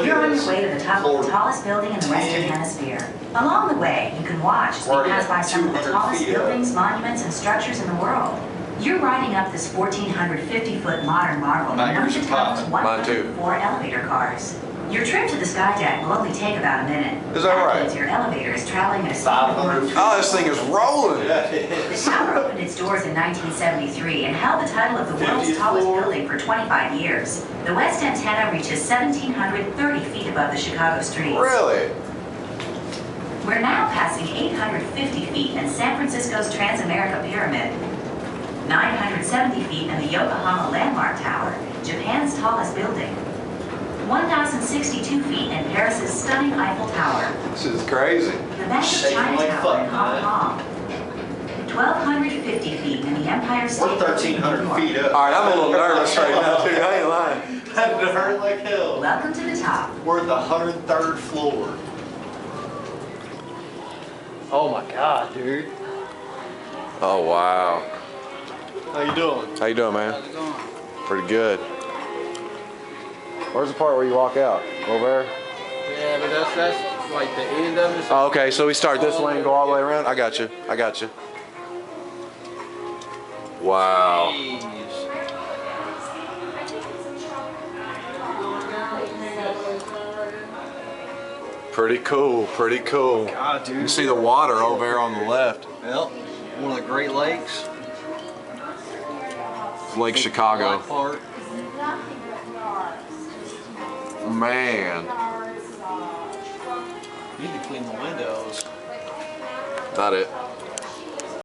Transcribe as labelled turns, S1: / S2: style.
S1: You're on your way to the top of the tallest building in the Western Hemisphere. Along the way, you can watch as we pass by some of the tallest buildings, monuments, and structures in the world. You're riding up this 1,450-foot modern marvel in one of the tunnel's 104 elevator cars. Your trip to the sky deck will only take about a minute.
S2: Is that right?
S1: Your elevator is traveling at a speed of 500 feet.
S2: Oh, this thing is rolling.
S1: The tower opened its doors in 1973 and held the title of the world's tallest building for 25 years. The west antenna reaches 1,730 feet above the Chicago streets.
S2: Really?
S1: We're now passing 850 feet in San Francisco's Transamerica Pyramid, 970 feet in the Yokohama Landmark Tower, Japan's tallest building, 1,062 feet in Paris's stunning Eiffel Tower.
S2: This is crazy.
S1: The massive China Tower in Hong Kong. 1,250 feet in the Empire State Building.
S3: We're 1,300 feet up.
S2: All right, I'm a little nervous right now, dude. I ain't lying.
S3: That hurt like hell.
S1: Welcome to the top.
S3: We're at the 103rd floor.
S4: Oh my God, dude.
S2: Oh, wow.
S3: How you doing?
S2: How you doing, man?
S4: How's it going?
S2: Pretty good. Where's the part where you walk out? Over there?
S4: Yeah, but that's like the end of it.
S2: Oh, okay, so we start this way and go all the way around? I got you. I got you. Wow.
S4: Jeez.
S2: Pretty cool, pretty cool.
S4: God, dude.
S2: You can see the water over there on the left.
S4: Well, one of the Great Lakes.
S2: Lake Chicago.
S4: Black part.
S2: Man.
S4: You need to clean the windows.
S2: Not it.